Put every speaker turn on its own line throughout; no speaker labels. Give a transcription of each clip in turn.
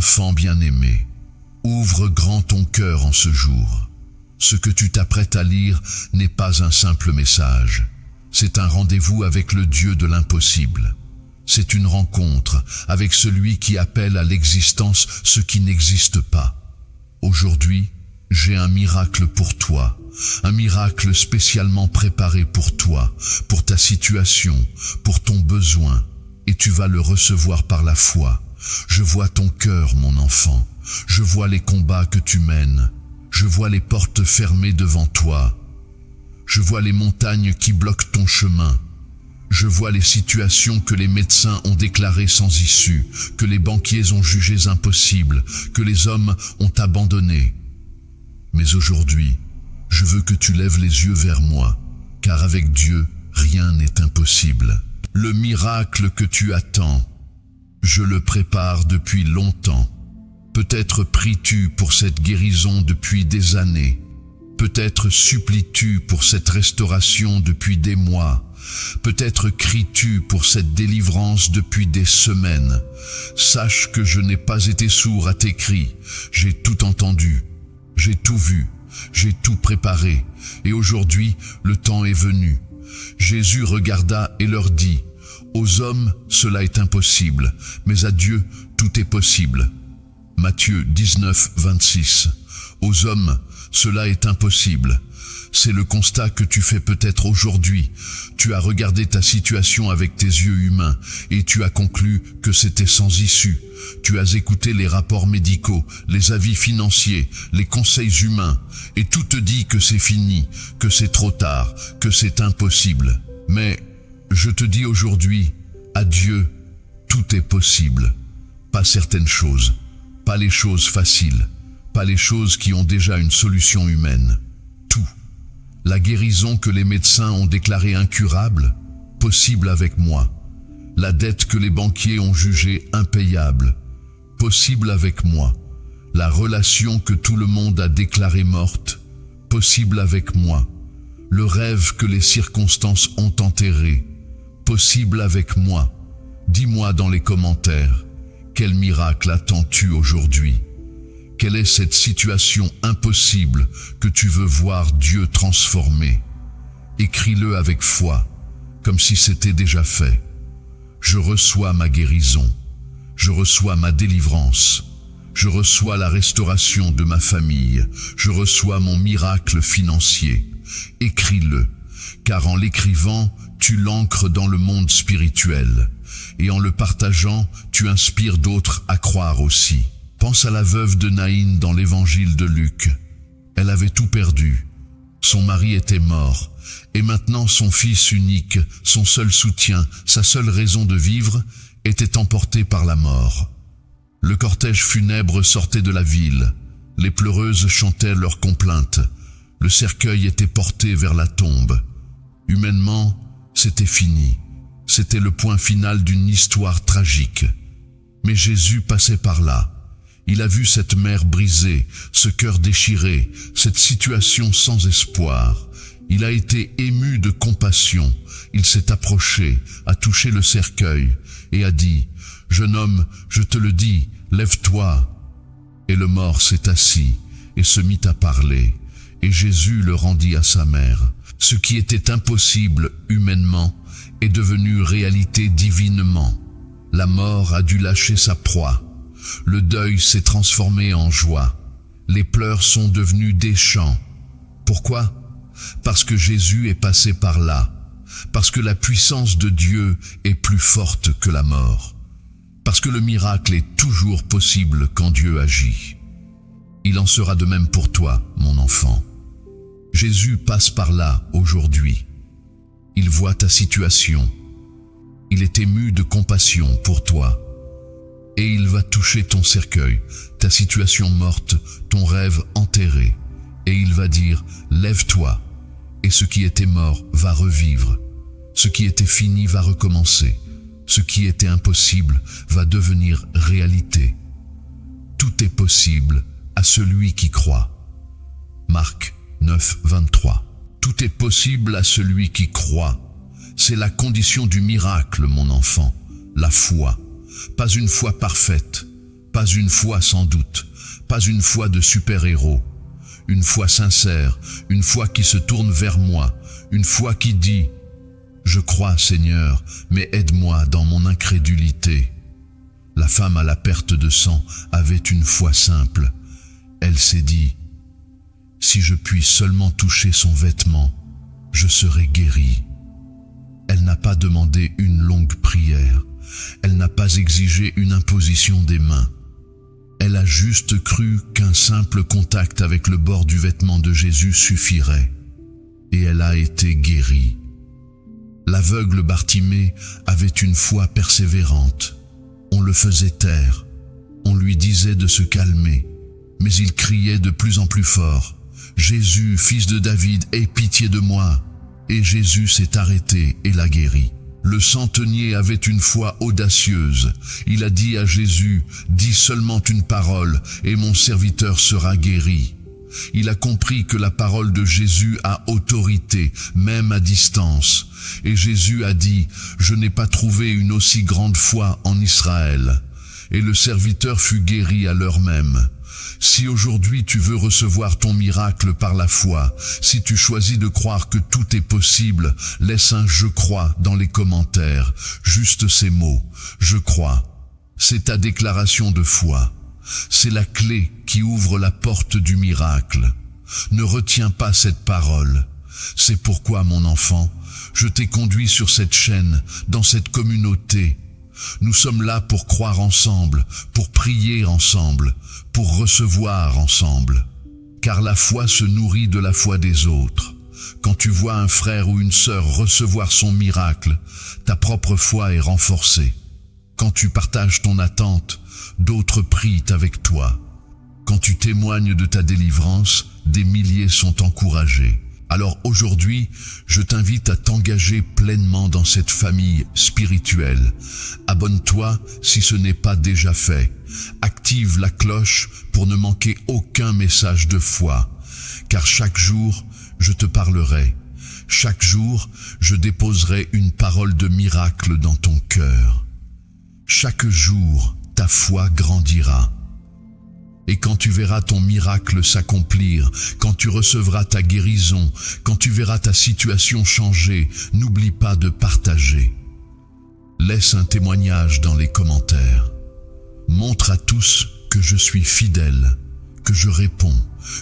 Enfant bien-aimé, ouvre grand ton cœur en ce jour. Ce que tu t'apprêtes à lire n'est pas un simple message. C'est un rendez-vous avec le Dieu de l'impossible. C'est une rencontre avec celui qui appelle à l'existence ce qui n'existe pas. Aujourd'hui, j'ai un miracle pour toi, un miracle spécialement préparé pour toi, pour ta situation, pour ton besoin, et tu vas le recevoir par la foi. Je vois ton cœur, mon enfant. Je vois les combats que tu mènes. Je vois les portes fermées devant toi. Je vois les montagnes qui bloquent ton chemin. Je vois les situations que les médecins ont déclarées sans issue, que les banquiers ont jugées impossibles, que les hommes ont abandonnées. Mais aujourd'hui, je veux que tu lèves les yeux vers moi, car avec Dieu, rien n'est impossible. Le miracle que tu attends, je le prépare depuis longtemps. Peut-être pries-tu pour cette guérison depuis des années. Peut-être supplies-tu pour cette restauration depuis des mois. Peut-être cries-tu pour cette délivrance depuis des semaines. Sache que je n'ai pas été sourd à tes cris. J'ai tout entendu, j'ai tout vu, j'ai tout préparé. Et aujourd'hui, le temps est venu. Jésus regarda et leur dit, « Aux hommes, cela est impossible, mais à Dieu, tout est possible. » Matthieu 19, 26. Aux hommes, cela est impossible. C'est le constat que tu fais peut-être aujourd'hui. Tu as regardé ta situation avec tes yeux humains et tu as conclu que c'était sans issue. Tu as écouté les rapports médicaux, les avis financiers, les conseils humains et tout te dit que c'est fini, que c'est trop tard, que c'est impossible. Mais je te dis aujourd'hui, à Dieu, tout est possible. Pas certaines choses, pas les choses faciles, pas les choses qui ont déjà une solution humaine. Tout. La guérison que les médecins ont déclarée incurable, possible avec moi. La dette que les banquiers ont jugée impayable, possible avec moi. La relation que tout le monde a déclarée morte, possible avec moi. Le rêve que les circonstances ont enterré, possible avec moi. Dis-moi dans les commentaires, quel miracle attends-tu aujourd'hui? Quelle est cette situation impossible que tu veux voir Dieu transformer? Écris-le avec foi, comme si c'était déjà fait. Je reçois ma guérison, je reçois ma délivrance, je reçois la restauration de ma famille, je reçois mon miracle financier. Écris-le, car en l'écrivant, tu l'ancres dans le monde spirituel, et en le partageant, tu inspires d'autres à croire aussi. Pense à la veuve de Naïn dans l'évangile de Luc. Elle avait tout perdu. Son mari était mort. Et maintenant son fils unique, son seul soutien, sa seule raison de vivre, était emporté par la mort. Le cortège funèbre sortait de la ville. Les pleureuses chantaient leurs complaintes. Le cercueil était porté vers la tombe. Humainement, c'était fini. C'était le point final d'une histoire tragique. Mais Jésus passait par là. Il a vu cette mère brisée, ce cœur déchiré, cette situation sans espoir. Il a été ému de compassion. Il s'est approché, a touché le cercueil et a dit, « Jeune homme, je te le dis, lève-toi. » Et le mort s'est assis et se mit à parler. Et Jésus le rendit à sa mère. Ce qui était impossible humainement est devenu réalité divinement. La mort a dû lâcher sa proie. Le deuil s'est transformé en joie. Les pleurs sont devenus des chants. Pourquoi? Parce que Jésus est passé par là. Parce que la puissance de Dieu est plus forte que la mort. Parce que le miracle est toujours possible quand Dieu agit. Il en sera de même pour toi, mon enfant. Jésus passe par là aujourd'hui. Il voit ta situation. Il est ému de compassion pour toi. Et il va toucher ton cercueil, ta situation morte, ton rêve enterré. Et il va dire, lève-toi. Et ce qui était mort va revivre. Ce qui était fini va recommencer. Ce qui était impossible va devenir réalité. Tout est possible à celui qui croit. Marc 9, 23. Tout est possible à celui qui croit. C'est la condition du miracle, mon enfant, la foi. Pas une foi parfaite, Pas une foi sans doute, pas une foi de super-héros. Une foi sincère, une foi qui se tourne vers moi, une foi qui dit « Je crois, Seigneur, mais aide-moi dans mon incrédulité ». La femme à la perte de sang avait une foi simple. Elle s'est dit « Si je puis seulement toucher son vêtement, je serai guérie ». Elle n'a pas demandé une longue prière. Elle n'a pas exigé une imposition des mains. Elle a juste cru qu'un simple contact avec le bord du vêtement de Jésus suffirait. Et elle a été guérie. L'aveugle Bartimée avait une foi persévérante. On le faisait taire. On lui disait de se calmer. Mais il criait de plus en plus fort. « Jésus, fils de David, aie pitié de moi !» Et Jésus s'est arrêté et l'a guéri. Le centenier avait une foi audacieuse. Il a dit à Jésus, « Dis seulement une parole, et mon serviteur sera guéri. » Il a compris que la parole de Jésus a autorité, même à distance. Et Jésus a dit, « Je n'ai pas trouvé une aussi grande foi en Israël. » Et le serviteur fut guéri à l'heure même. Si aujourd'hui tu veux recevoir ton miracle par la foi, si tu choisis de croire que tout est possible, laisse un « je crois » dans les commentaires. Juste ces mots, « je crois ». C'est ta déclaration de foi. C'est la clé qui ouvre la porte du miracle. Ne retiens pas cette parole. C'est pourquoi, mon enfant, je t'ai conduit sur cette chaîne, dans cette communauté. Nous sommes là pour croire ensemble, pour prier ensemble, pour recevoir ensemble. Car la foi se nourrit de la foi des autres. Quand tu vois un frère ou une sœur recevoir son miracle, ta propre foi est renforcée. Quand tu partages ton attente, d'autres prient avec toi. Quand tu témoignes de ta délivrance, des milliers sont encouragés. Alors aujourd'hui, je t'invite à t'engager pleinement dans cette famille spirituelle. Abonne-toi si ce n'est pas déjà fait. Active la cloche pour ne manquer aucun message de foi. Car chaque jour, je te parlerai. Chaque jour, je déposerai une parole de miracle dans ton cœur. Chaque jour, ta foi grandira. Et quand tu verras ton miracle s'accomplir, quand tu recevras ta guérison, quand tu verras ta situation changer, n'oublie pas de partager. Laisse un témoignage dans les commentaires. Montre à tous que je suis fidèle, que je réponds,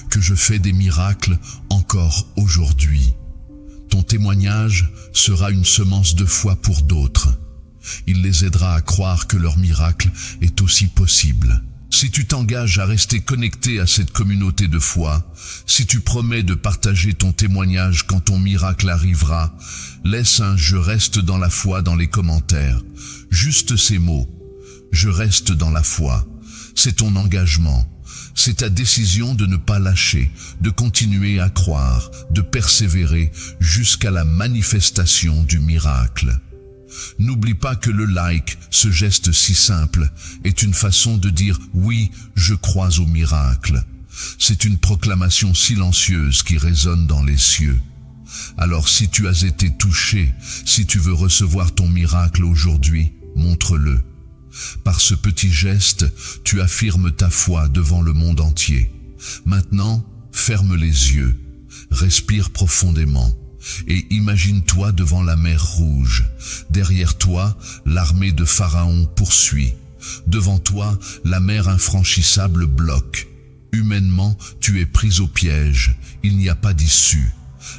que je fais des miracles encore aujourd'hui. Ton témoignage sera une semence de foi pour d'autres. Il les aidera à croire que leur miracle est aussi possible. Si tu t'engages à rester connecté à cette communauté de foi, si tu promets de partager ton témoignage quand ton miracle arrivera, laisse un « je reste dans la foi » dans les commentaires. Juste ces mots. Je reste dans la foi. C'est ton engagement. C'est ta décision de ne pas lâcher, de continuer à croire, de persévérer jusqu'à la manifestation du miracle. N'oublie pas que le like, ce geste si simple, est une façon de dire « oui, je crois au miracle ». C'est une proclamation silencieuse qui résonne dans les cieux. Alors si tu as été touché, si tu veux recevoir ton miracle aujourd'hui, montre-le. Par ce petit geste, tu affirmes ta foi devant le monde entier. Maintenant, ferme les yeux, respire profondément. Et imagine-toi devant la mer Rouge. Derrière toi, l'armée de Pharaon poursuit. Devant toi, la mer infranchissable bloque. Humainement, tu es pris au piège. Il n'y a pas d'issue.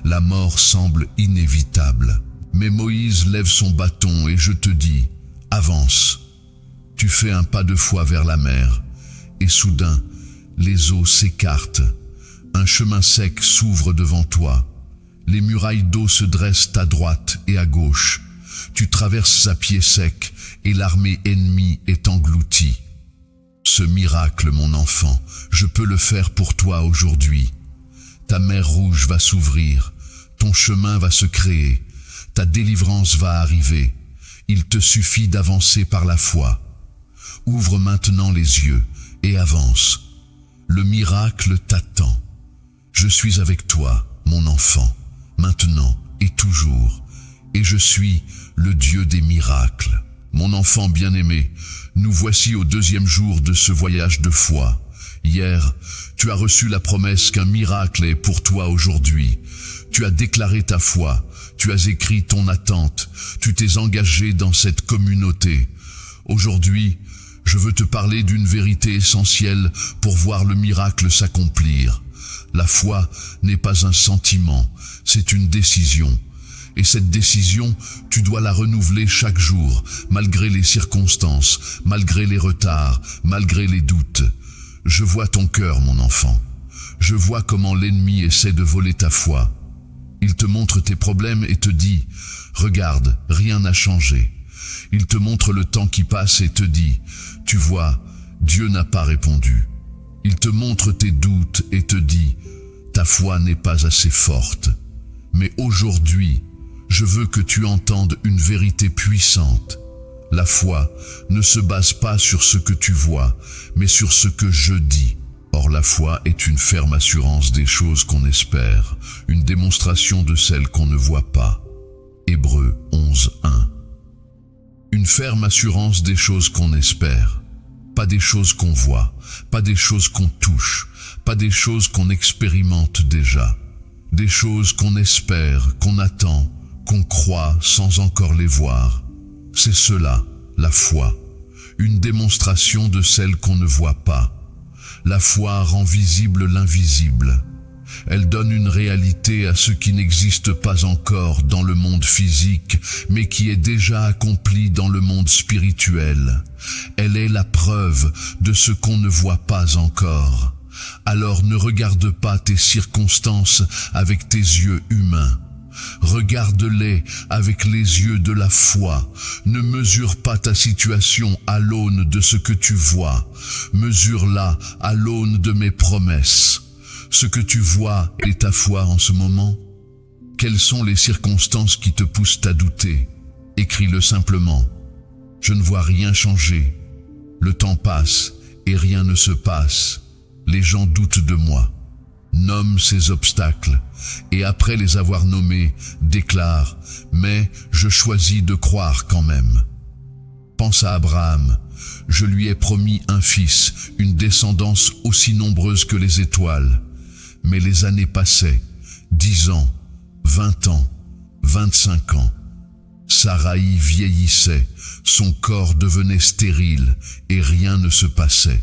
La mort semble inévitable. Mais Moïse lève son bâton et je te dis, avance. Tu fais un pas de foi vers la mer. Et soudain, les eaux s'écartent. Un chemin sec s'ouvre devant toi. Les murailles d'eau se dressent à droite et à gauche. Tu traverses à pied sec et l'armée ennemie est engloutie. Ce miracle, mon enfant, je peux le faire pour toi aujourd'hui. Ta mer Rouge va s'ouvrir, ton chemin va se créer, ta délivrance va arriver. Il te suffit d'avancer par la foi. Ouvre maintenant les yeux et avance. Le miracle t'attend. Je suis avec toi, mon enfant. Maintenant et toujours, et je suis le Dieu des miracles. Mon enfant bien-aimé, Nous voici au deuxième jour de ce voyage de foi. Hier, tu as reçu la promesse qu'un miracle est pour toi aujourd'hui. Tu as déclaré ta foi, tu as écrit ton attente, tu t'es engagé dans cette communauté. Aujourd'hui, je veux te parler d'une vérité essentielle pour voir le miracle s'accomplir. La foi n'est pas un sentiment, c'est une décision. Et cette décision, tu dois la renouveler chaque jour, malgré les circonstances, malgré les retards, malgré les doutes. Je vois ton cœur, mon enfant. Je vois comment l'ennemi essaie de voler ta foi. Il te montre tes problèmes et te dit « Regarde, rien n'a changé ». Il te montre le temps qui passe et te dit « Tu vois, Dieu n'a pas répondu ». Il te montre tes doutes et te dit « Ta foi n'est pas assez forte ». Mais aujourd'hui, je veux que tu entendes une vérité puissante. La foi ne se base pas sur ce que tu vois, mais sur ce que je dis. Or la foi est une ferme assurance des choses qu'on espère, une démonstration de celles qu'on ne voit pas. Hébreux 11:1. Une ferme assurance des choses qu'on espère, pas des choses qu'on voit, pas des choses qu'on touche, pas des choses qu'on expérimente déjà, des choses qu'on espère, qu'on attend, qu'on croit sans encore les voir. C'est cela, la foi, une démonstration de celle qu'on ne voit pas. La foi rend visible l'invisible. Elle donne une réalité à ce qui n'existe pas encore dans le monde physique, mais qui est déjà accompli dans le monde spirituel. Elle est la preuve de ce qu'on ne voit pas encore. Alors ne regarde pas tes circonstances avec tes yeux humains. Regarde-les avec les yeux de la foi. Ne mesure pas ta situation à l'aune de ce que tu vois. Mesure-la à l'aune de mes promesses. Ce que tu vois est ta foi en ce moment. Quelles sont les circonstances qui te poussent à douter? Écris-le simplement. Je ne vois rien changer. Le temps passe et rien ne se passe. Les gens doutent de moi. Nomme ces obstacles et après les avoir nommés, déclare « Mais je choisis de croire quand même ». Pense à Abraham. Je lui ai promis un fils, une descendance aussi nombreuse que les étoiles. Mais les années passaient, 10 ans, 20 ans, 25 ans. Saraï vieillissait, son corps devenait stérile et rien ne se passait.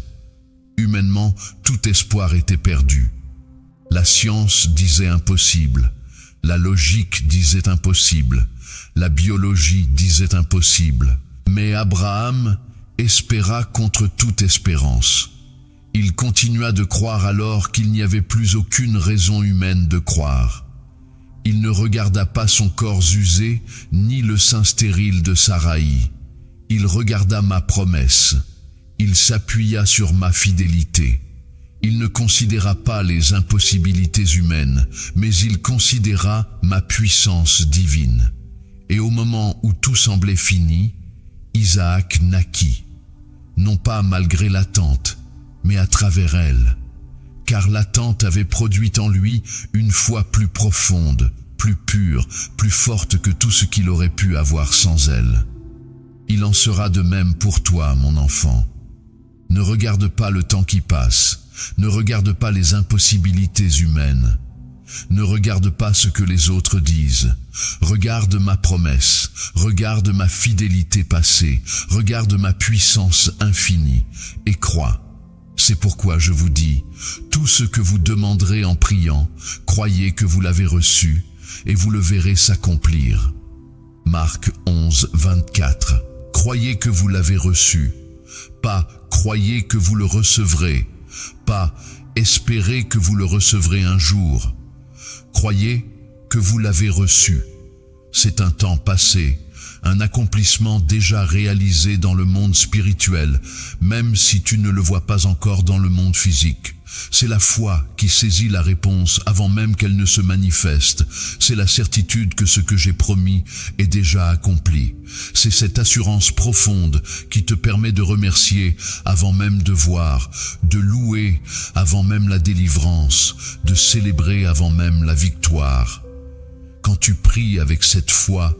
Humainement, tout espoir était perdu. La science disait impossible, la logique disait impossible, la biologie disait impossible. Mais Abraham espéra contre toute espérance. Il continua de croire alors qu'il n'y avait plus aucune raison humaine de croire. Il ne regarda pas son corps usé, ni le sein stérile de Saraï. Il regarda ma promesse. Il s'appuya sur ma fidélité. Il ne considéra pas les impossibilités humaines, mais il considéra ma puissance divine. Et au moment où tout semblait fini, Isaac naquit. Non pas malgré l'attente, mais à travers elle. Car l'attente avait produit en lui une foi plus profonde, plus pure, plus forte que tout ce qu'il aurait pu avoir sans elle. Il en sera de même pour toi, mon enfant. Ne regarde pas le temps qui passe. Ne regarde pas les impossibilités humaines. Ne regarde pas ce que les autres disent. Regarde ma promesse. Regarde ma fidélité passée. Regarde ma puissance infinie. Et crois. C'est pourquoi je vous dis, tout ce que vous demanderez en priant, croyez que vous l'avez reçu, et vous le verrez s'accomplir. Marc 11, 24. Croyez que vous l'avez reçu. Pas croyez que vous le recevrez. Pas espérez que vous le recevrez un jour. Croyez que vous l'avez reçu. C'est un temps passé, un accomplissement déjà réalisé dans le monde spirituel, même si tu ne le vois pas encore dans le monde physique. C'est la foi qui saisit la réponse avant même qu'elle ne se manifeste. C'est la certitude que ce que j'ai promis est déjà accompli. C'est cette assurance profonde qui te permet de remercier avant même de voir, de louer avant même la délivrance, de célébrer avant même la victoire. Quand tu pries avec cette foi,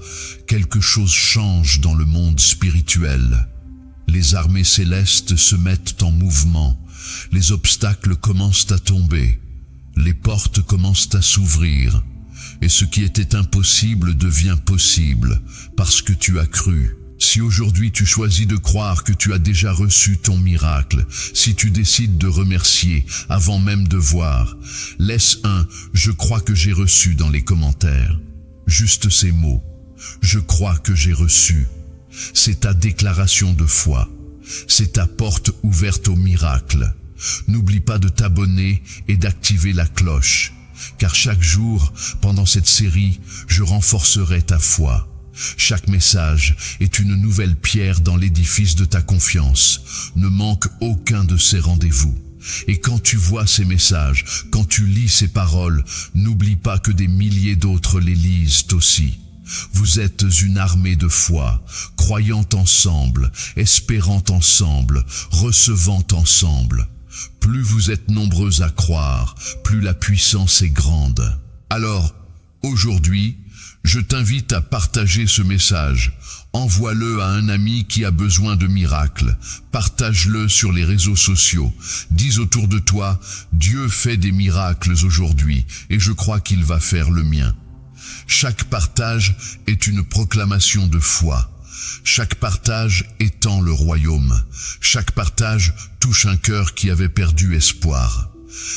quelque chose change dans le monde spirituel. Les armées célestes se mettent en mouvement, les obstacles commencent à tomber, les portes commencent à s'ouvrir, et ce qui était impossible devient possible, parce que tu as cru. Si aujourd'hui tu choisis de croire que tu as déjà reçu ton miracle, si tu décides de remercier avant même de voir, laisse un « je crois que j'ai reçu » dans les commentaires. Juste ces mots. Je crois que j'ai reçu. C'est ta déclaration de foi. C'est ta porte ouverte au miracle. N'oublie pas de t'abonner et d'activer la cloche, car chaque jour, pendant cette série, je renforcerai ta foi. Chaque message est une nouvelle pierre dans l'édifice de ta confiance. Ne manque aucun de ces rendez-vous. Et quand tu vois ces messages, quand tu lis ces paroles, n'oublie pas que des milliers d'autres les lisent aussi. Vous êtes une armée de foi, croyant ensemble, espérant ensemble, recevant ensemble. Plus vous êtes nombreux à croire, plus la puissance est grande. Alors, aujourd'hui, je t'invite à partager ce message. Envoie-le à un ami qui a besoin de miracles. Partage-le sur les réseaux sociaux. Dis autour de toi, Dieu fait des miracles aujourd'hui et je crois qu'il va faire le mien. Chaque partage est une proclamation de foi. Chaque partage étend le royaume. Chaque partage touche un cœur qui avait perdu espoir.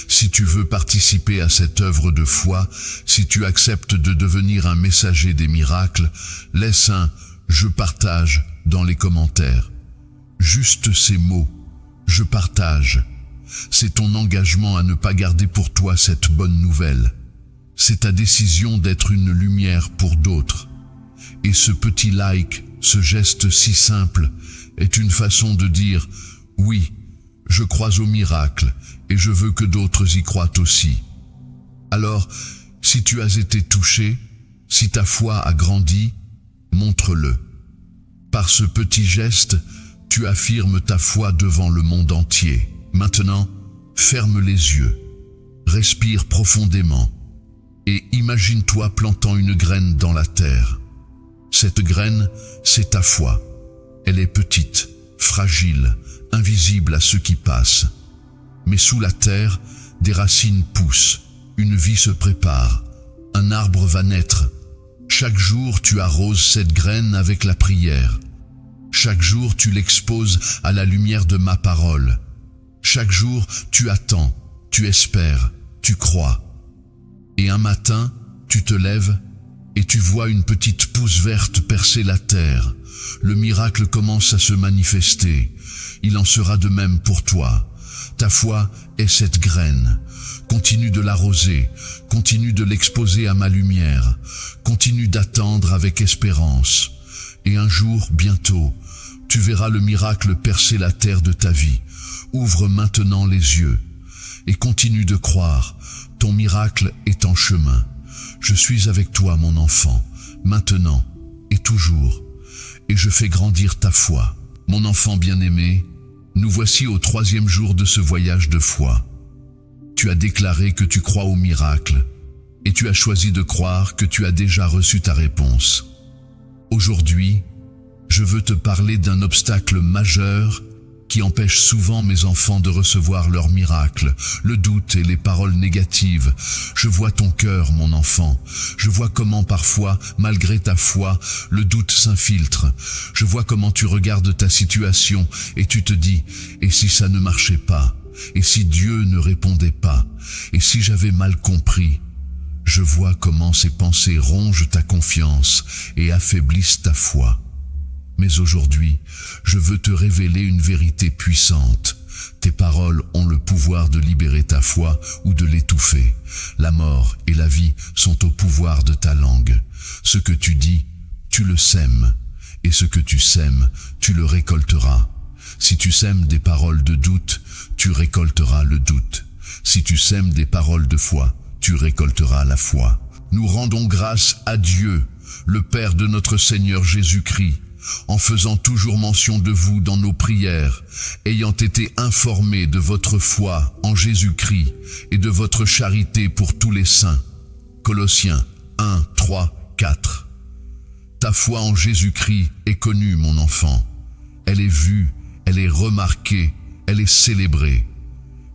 Si tu veux participer à cette œuvre de foi, si tu acceptes de devenir un messager des miracles, laisse un « je partage » dans les commentaires. Juste ces mots « je partage ». C'est ton engagement à ne pas garder pour toi cette bonne nouvelle. C'est ta décision d'être une lumière pour d'autres. Et ce petit like, ce geste si simple, est une façon de dire « oui, je crois au miracle et je veux que d'autres y croient aussi ». Alors, si tu as été touché, si ta foi a grandi, montre-le. Par ce petit geste, tu affirmes ta foi devant le monde entier. Maintenant, ferme les yeux, respire profondément et imagine-toi plantant une graine dans la terre. Cette graine, c'est ta foi. Elle est petite, fragile, invisible à ceux qui passent. Mais sous la terre, des racines poussent, une vie se prépare, un arbre va naître. Chaque jour, tu arroses cette graine avec la prière. Chaque jour, tu l'exposes à la lumière de ma parole. Chaque jour, tu attends, tu espères, tu crois. Et un matin, tu te lèves et tu vois une petite pousse verte percer la terre. Le miracle commence à se manifester. Il en sera de même pour toi. Ta foi est cette graine. Continue de l'arroser, continue de l'exposer à ma lumière, continue d'attendre avec espérance. Et un jour, bientôt, tu verras le miracle percer la terre de ta vie. Ouvre maintenant les yeux et continue de croire. Ton miracle est en chemin. Je suis avec toi, mon enfant, maintenant et toujours, et je fais grandir ta foi. Mon enfant bien-aimé, nous voici au 3e jour de ce voyage de foi. Tu as déclaré que tu crois au miracle, et tu as choisi de croire que tu as déjà reçu ta réponse. Aujourd'hui, je veux te parler d'un obstacle majeur qui empêche souvent mes enfants de recevoir leur miracle, le doute et les paroles négatives. Je vois ton cœur, mon enfant. Je vois comment parfois, malgré ta foi, le doute s'infiltre. Je vois comment tu regardes ta situation et tu te dis « et si ça ne marchait pas ? Et si Dieu ne répondait pas ? Et si j'avais mal compris ?» Je vois comment ces pensées rongent ta confiance et affaiblissent ta foi. Mais aujourd'hui, je veux te révéler une vérité puissante. Tes paroles ont le pouvoir de libérer ta foi ou de l'étouffer. La mort et la vie sont au pouvoir de ta langue. Ce que tu dis, tu le sèmes. Et ce que tu sèmes, tu le récolteras. Si tu sèmes des paroles de doute, tu récolteras le doute. Si tu sèmes des paroles de foi, tu récolteras la foi. Nous rendons grâce à Dieu, le Père de notre Seigneur Jésus-Christ, en faisant toujours mention de vous dans nos prières, ayant été informés de votre foi en Jésus-Christ et de votre charité pour tous les saints. Colossiens 1, 3, 4. Ta foi en Jésus-Christ est connue, mon enfant. Elle est vue, elle est remarquée, elle est célébrée.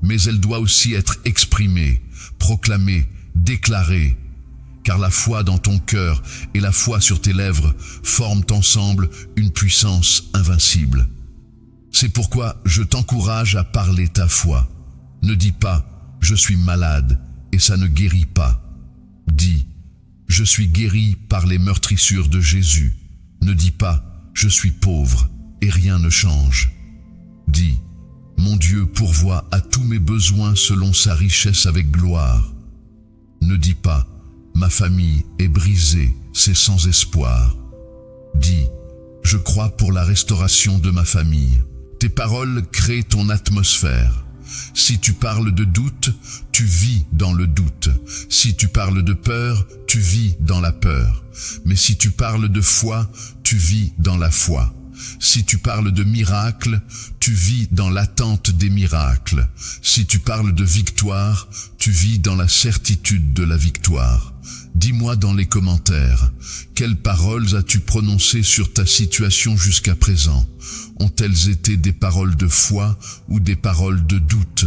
Mais elle doit aussi être exprimée, proclamée, déclarée, car la foi dans ton cœur et la foi sur tes lèvres forment ensemble une puissance invincible. C'est pourquoi je t'encourage à parler ta foi. Ne dis pas « je suis malade » et ça ne guérit pas. Dis « je suis guéri par les meurtrissures de Jésus ». Ne dis pas « je suis pauvre » et rien ne change. Dis « mon Dieu pourvoit à tous mes besoins selon sa richesse avec gloire ». Ne dis pas « ma famille est brisée, c'est sans espoir ». Dis « je crois pour la restauration de ma famille ». Tes paroles créent ton atmosphère. Si tu parles de doute, tu vis dans le doute. Si tu parles de peur, tu vis dans la peur. Mais si tu parles de foi, tu vis dans la foi. Si tu parles de miracles, tu vis dans l'attente des miracles. Si tu parles de victoire, tu vis dans la certitude de la victoire. Dis-moi dans les commentaires, quelles paroles as-tu prononcées sur ta situation jusqu'à présent? Ont-elles été des paroles de foi ou des paroles de doute?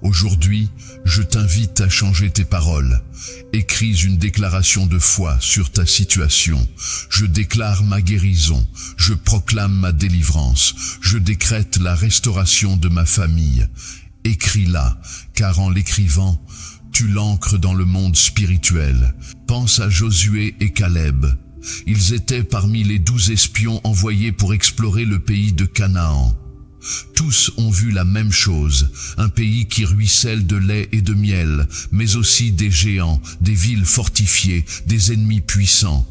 Aujourd'hui, je t'invite à changer tes paroles. Écris une déclaration de foi sur ta situation. Je déclare ma guérison. Je proclame ma délivrance. Je décrète la restauration de ma famille. Écris-la, car en l'écrivant, tu l'ancres dans le monde spirituel. Pense à Josué et Caleb. Ils étaient parmi les 12 espions envoyés pour explorer le pays de Canaan. Tous ont vu la même chose, un pays qui ruisselle de lait et de miel, mais aussi des géants, des villes fortifiées, des ennemis puissants.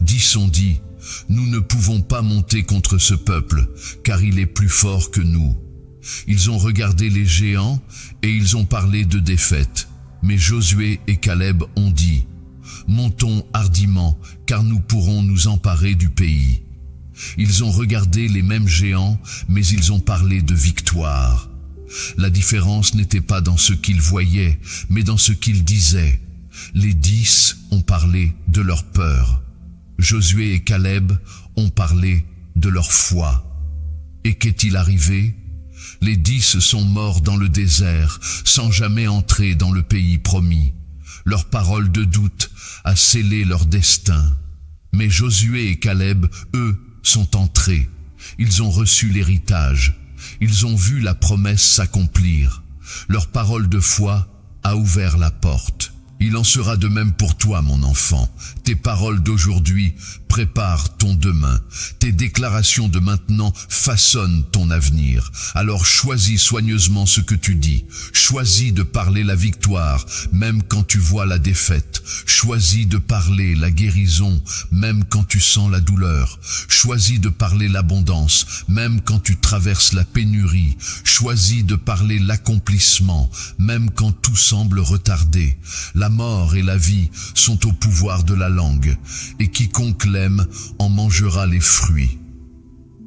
10 ont dit, « Nous ne pouvons pas monter contre ce peuple, car il est plus fort que nous. » Ils ont regardé les géants et ils ont parlé de défaite. Mais Josué et Caleb ont dit, « Montons hardiment, car nous pourrons nous emparer du pays. » Ils ont regardé les mêmes géants, mais ils ont parlé de victoire. La différence n'était pas dans ce qu'ils voyaient, mais dans ce qu'ils disaient. Les 10 ont parlé de leur peur. Josué et Caleb ont parlé de leur foi. Et qu'est-il arrivé? Les 10 sont morts dans le désert, sans jamais entrer dans le pays promis. Leur parole de doute a scellé leur destin. Mais Josué et Caleb, eux, sont entrés. Ils ont reçu l'héritage. Ils ont vu la promesse s'accomplir. Leur parole de foi a ouvert la porte. Il en sera de même pour toi, mon enfant. Tes paroles d'aujourd'hui préparent ton demain. Tes déclarations de maintenant façonnent ton avenir. Alors choisis soigneusement ce que tu dis. Choisis de parler la victoire, même quand tu vois la défaite. Choisis de parler la guérison, même quand tu sens la douleur. Choisis de parler l'abondance, même quand tu traverses la pénurie. Choisis de parler l'accomplissement, même quand tout semble retardé. La mort et la vie sont au pouvoir de la langue, et quiconque l'aime en mangera les fruits.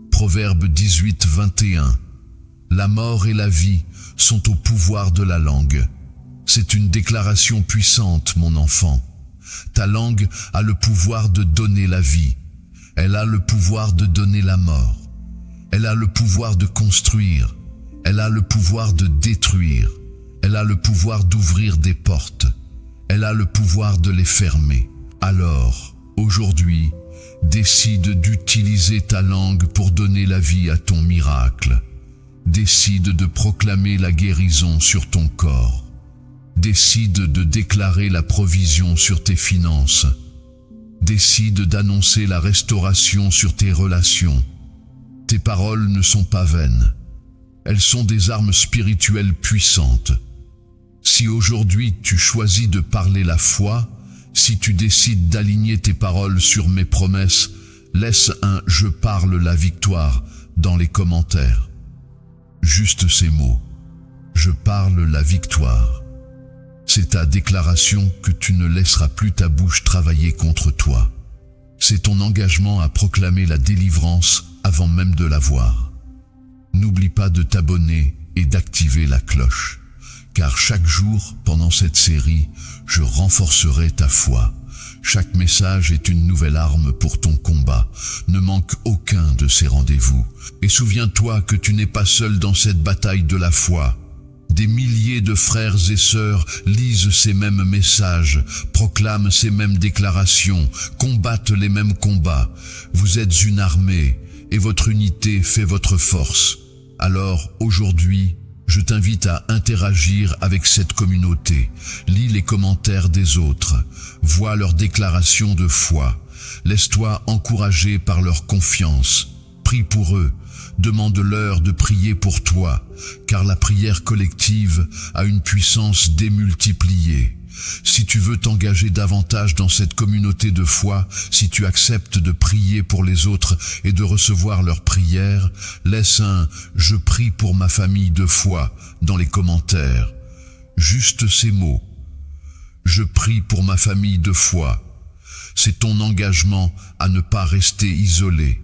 Proverbe 18, 21. La mort et la vie sont au pouvoir de la langue. C'est une déclaration puissante, mon enfant. Ta langue a le pouvoir de donner la vie. Elle a le pouvoir de donner la mort. Elle a le pouvoir de construire. Elle a le pouvoir de détruire. Elle a le pouvoir d'ouvrir des portes. Elle a le pouvoir de les fermer. Alors, aujourd'hui, décide d'utiliser ta langue pour donner la vie à ton miracle. Décide de proclamer la guérison sur ton corps. Décide de déclarer la provision sur tes finances. Décide d'annoncer la restauration sur tes relations. Tes paroles ne sont pas vaines. Elles sont des armes spirituelles puissantes. Si aujourd'hui tu choisis de parler la foi, si tu décides d'aligner tes paroles sur mes promesses, laisse un « je parle la victoire » dans les commentaires. Juste ces mots. Je parle la victoire. C'est ta déclaration que tu ne laisseras plus ta bouche travailler contre toi. C'est ton engagement à proclamer la délivrance avant même de la voir. N'oublie pas de t'abonner et d'activer la cloche. Car chaque jour, pendant cette série, je renforcerai ta foi. Chaque message est une nouvelle arme pour ton combat. Ne manque aucun de ces rendez-vous. Et souviens-toi que tu n'es pas seul dans cette bataille de la foi. Des milliers de frères et sœurs lisent ces mêmes messages, proclament ces mêmes déclarations, combattent les mêmes combats. Vous êtes une armée et votre unité fait votre force. Alors, aujourd'hui, je t'invite à interagir avec cette communauté. Lis les commentaires des autres. Vois leurs déclarations de foi. Laisse-toi encourager par leur confiance. Prie pour eux. Demande-leur de prier pour toi, car la prière collective a une puissance démultipliée. Si tu veux t'engager davantage dans cette communauté de foi, si tu acceptes de prier pour les autres et de recevoir leurs prières, laisse un « Je prie pour ma famille de foi » dans les commentaires. Juste ces mots. Je prie pour ma famille de foi. C'est ton engagement à ne pas rester isolé.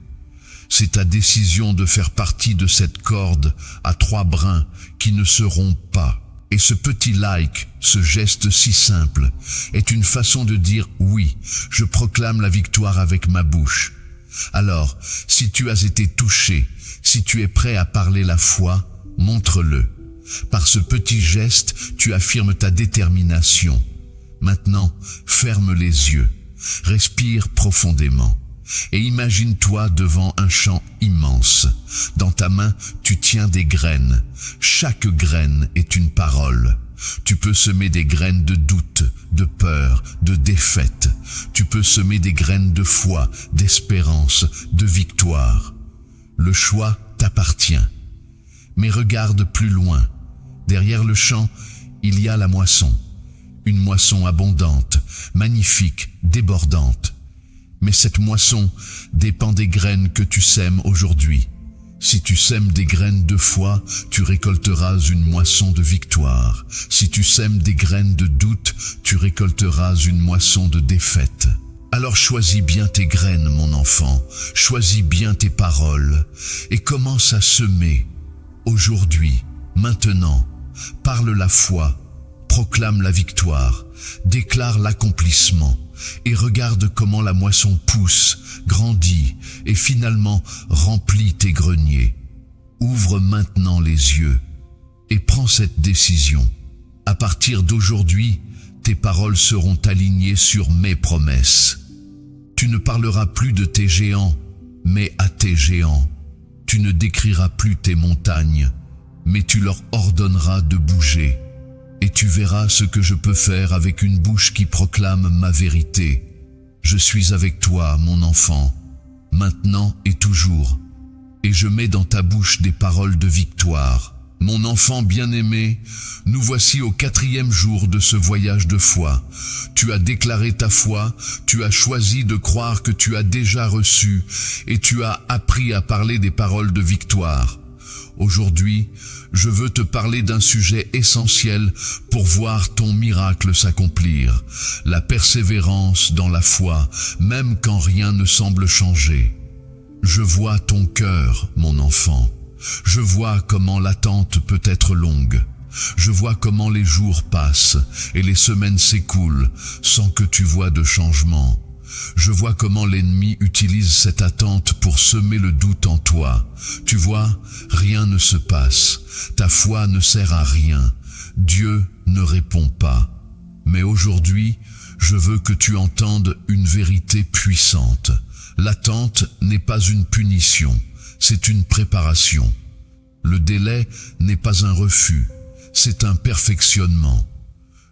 C'est ta décision de faire partie de cette corde à 3 brins qui ne se rompent pas. Et ce petit like, ce geste si simple, est une façon de dire « Oui, je proclame la victoire avec ma bouche ». Alors, si tu as été touché, si tu es prêt à parler la foi, montre-le. Par ce petit geste, tu affirmes ta détermination. Maintenant, ferme les yeux, respire profondément. Et imagine-toi devant un champ immense. Dans ta main, tu tiens des graines. Chaque graine est une parole. Tu peux semer des graines de doute, de peur, de défaite. Tu peux semer des graines de foi, d'espérance, de victoire. Le choix t'appartient. Mais regarde plus loin. Derrière le champ, il y a la moisson. Une moisson abondante, magnifique, débordante. Mais cette moisson dépend des graines que tu sèmes aujourd'hui. Si tu sèmes des graines de foi, tu récolteras une moisson de victoire. Si tu sèmes des graines de doute, tu récolteras une moisson de défaite. Alors choisis bien tes graines, mon enfant, choisis bien tes paroles et commence à semer. Aujourd'hui, maintenant, parle la foi, proclame la victoire, déclare l'accomplissement. Et regarde comment la moisson pousse, grandit et finalement remplit tes greniers. Ouvre maintenant les yeux et prends cette décision. À partir d'aujourd'hui, tes paroles seront alignées sur mes promesses. Tu ne parleras plus de tes géants, mais à tes géants. Tu ne décriras plus tes montagnes, mais tu leur ordonneras de bouger. Et tu verras ce que je peux faire avec une bouche qui proclame ma vérité. Je suis avec toi, mon enfant, maintenant et toujours. Et je mets dans ta bouche des paroles de victoire. Mon enfant bien-aimé, nous voici au 4e jour de ce voyage de foi. Tu as déclaré ta foi, tu as choisi de croire que tu as déjà reçu, et tu as appris à parler des paroles de victoire. Aujourd'hui, je veux te parler d'un sujet essentiel pour voir ton miracle s'accomplir, la persévérance dans la foi, même quand rien ne semble changer. Je vois ton cœur, mon enfant. Je vois comment l'attente peut être longue. Je vois comment les jours passent et les semaines s'écoulent sans que tu vois de changement. Je vois comment l'ennemi utilise cette attente pour semer le doute en toi. Tu vois, rien ne se passe. Ta foi ne sert à rien. Dieu ne répond pas. Mais aujourd'hui, je veux que tu entendes une vérité puissante. L'attente n'est pas une punition, c'est une préparation. Le délai n'est pas un refus, c'est un perfectionnement.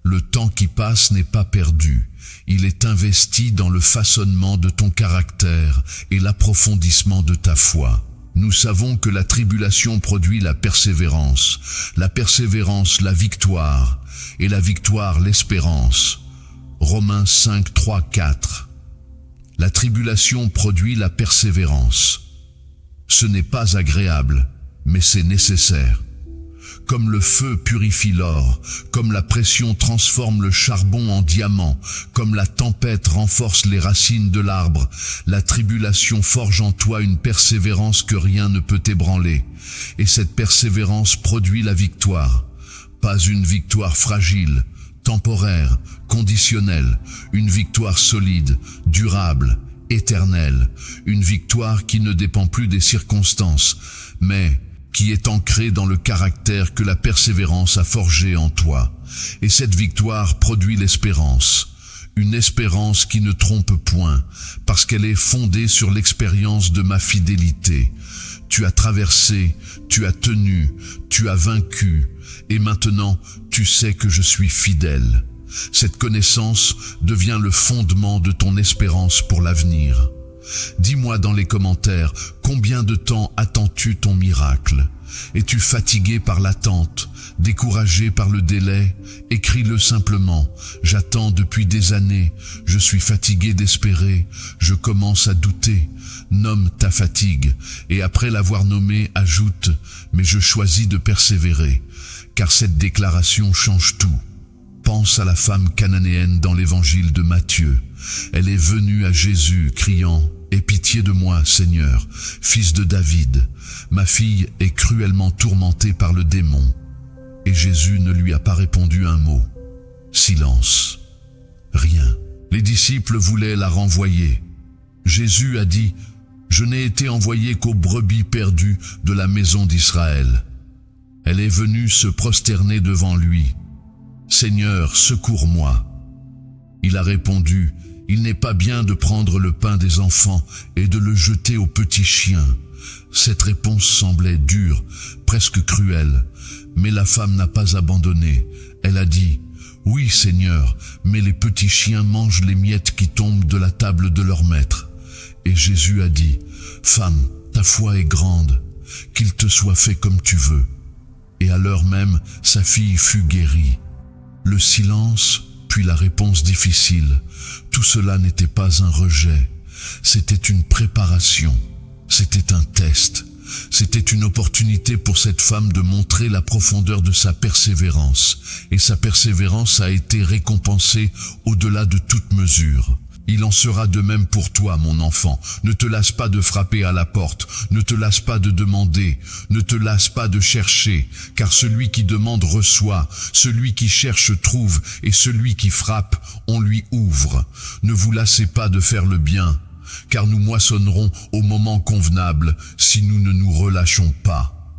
Le temps qui passe n'est pas perdu, il est investi dans le façonnement de ton caractère et l'approfondissement de ta foi. Nous savons que la tribulation produit la persévérance la victoire, et la victoire l'espérance. Romains 5, 3, 4. La tribulation produit la persévérance. Ce n'est pas agréable, mais c'est nécessaire. Comme le feu purifie l'or, comme la pression transforme le charbon en diamant, comme la tempête renforce les racines de l'arbre, la tribulation forge en toi une persévérance que rien ne peut ébranler. Et cette persévérance produit la victoire. Pas une victoire fragile, temporaire, conditionnelle, une victoire solide, durable, éternelle, une victoire qui ne dépend plus des circonstances, mais qui est ancrée dans le caractère que la persévérance a forgé en toi. Et cette victoire produit l'espérance, une espérance qui ne trompe point, parce qu'elle est fondée sur l'expérience de ma fidélité. Tu as traversé, tu as tenu, tu as vaincu, et maintenant tu sais que je suis fidèle. Cette connaissance devient le fondement de ton espérance pour l'avenir. Dis-moi dans les commentaires, combien de temps attends-tu ton miracle? Es-tu fatigué par l'attente, découragé par le délai? Écris-le simplement. J'attends depuis des années, je suis fatigué d'espérer, je commence à douter. Nomme ta fatigue, et après l'avoir nommée, ajoute, mais je choisis de persévérer, car cette déclaration change tout. Pense à la femme cananéenne dans l'évangile de Matthieu. Elle est venue à Jésus, criant « Aie pitié de moi, Seigneur, fils de David. Ma fille est cruellement tourmentée par le démon. » Et Jésus ne lui a pas répondu un mot. Silence. Rien. Les disciples voulaient la renvoyer. Jésus a dit « Je n'ai été envoyé qu'aux brebis perdues de la maison d'Israël. » Elle est venue se prosterner devant lui. « Seigneur, secours-moi. » Il a répondu, « Il n'est pas bien de prendre le pain des enfants et de le jeter aux petits chiens. » Cette réponse semblait dure, presque cruelle, mais la femme n'a pas abandonné. Elle a dit, « Oui, Seigneur, mais les petits chiens mangent les miettes qui tombent de la table de leur maître. » Et Jésus a dit, « Femme, ta foi est grande, qu'il te soit fait comme tu veux. » Et à l'heure même, sa fille fut guérie. Le silence, puis la réponse difficile. Tout cela n'était pas un rejet, c'était une préparation, c'était un test, c'était une opportunité pour cette femme de montrer la profondeur de sa persévérance. Et sa persévérance a été récompensée au-delà de toute mesure. Il en sera de même pour toi, mon enfant. Ne te lasse pas de frapper à la porte, ne te lasse pas de demander, ne te lasse pas de chercher, car celui qui demande reçoit, celui qui cherche trouve, et celui qui frappe, on lui ouvre. Ne vous lassez pas de faire le bien, car nous moissonnerons au moment convenable si nous ne nous relâchons pas.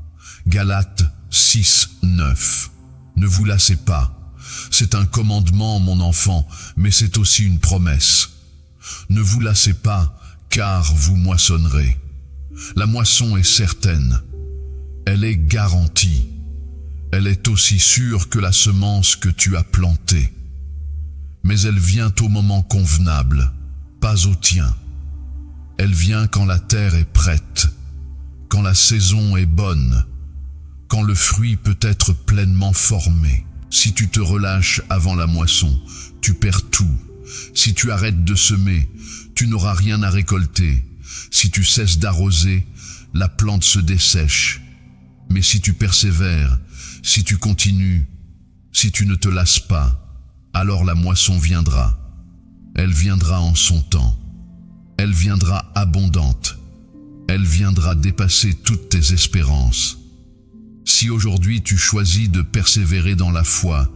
Galates 6:9. Ne vous lassez pas. C'est un commandement, mon enfant, mais c'est aussi une promesse. Ne vous lassez pas, car vous moissonnerez. La moisson est certaine. Elle est garantie. Elle est aussi sûre que la semence que tu as plantée. Mais elle vient au moment convenable, pas au tien. Elle vient quand la terre est prête, quand la saison est bonne, quand le fruit peut être pleinement formé. Si tu te relâches avant la moisson, tu perds tout. Si tu arrêtes de semer, tu n'auras rien à récolter. Si tu cesses d'arroser, la plante se dessèche. Mais si tu persévères, si tu continues, si tu ne te lasses pas, alors la moisson viendra. Elle viendra en son temps. Elle viendra abondante. Elle viendra dépasser toutes tes espérances. Si aujourd'hui tu choisis de persévérer dans la foi,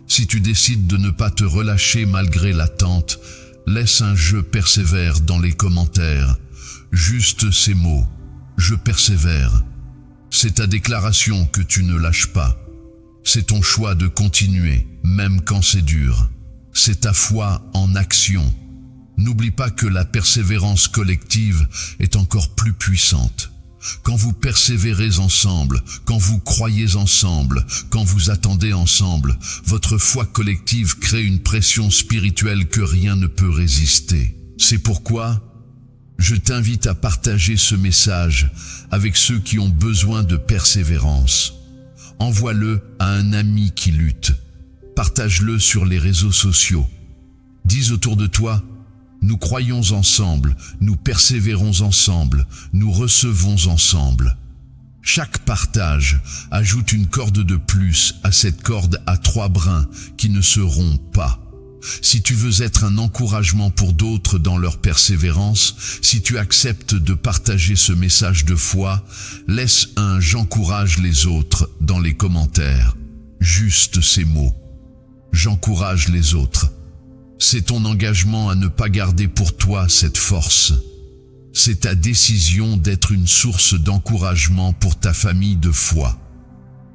si tu décides de ne pas te relâcher malgré l'attente, laisse un « je persévère » dans les commentaires. Juste ces mots, « je persévère ». C'est ta déclaration que tu ne lâches pas. C'est ton choix de continuer, même quand c'est dur. C'est ta foi en action. N'oublie pas que la persévérance collective est encore plus puissante. Quand vous persévérez ensemble, quand vous croyez ensemble, quand vous attendez ensemble, votre foi collective crée une pression spirituelle que rien ne peut résister. C'est pourquoi je t'invite à partager ce message avec ceux qui ont besoin de persévérance. Envoie-le à un ami qui lutte. Partage-le sur les réseaux sociaux. Dis autour de toi, nous croyons ensemble, nous persévérons ensemble, nous recevons ensemble. Chaque partage ajoute une corde de plus à cette corde à 3 brins qui ne se rompt pas. Si tu veux être un encouragement pour d'autres dans leur persévérance, si tu acceptes de partager ce message de foi, laisse un « j'encourage les autres » dans les commentaires. Juste ces mots. j'encourage les autres. C'est ton engagement à ne pas garder pour toi cette force. C'est ta décision d'être une source d'encouragement pour ta famille de foi.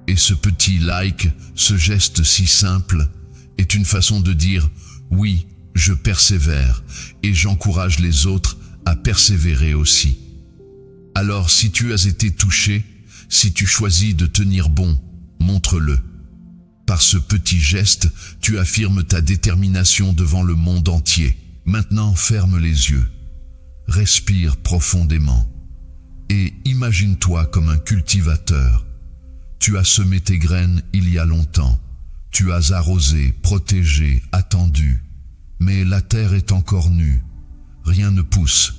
Et ce petit like, ce geste si simple, est une façon de dire « Oui, je persévère et j'encourage les autres à persévérer aussi ». Alors si tu as été touché, si tu choisis de tenir bon, montre-le. Par ce petit geste, tu affirmes ta détermination devant le monde entier. Maintenant, ferme les yeux. Respire profondément. Et imagine-toi comme un cultivateur. Tu as semé tes graines il y a longtemps. Tu as arrosé, protégé, attendu. Mais la terre est encore nue. Rien ne pousse.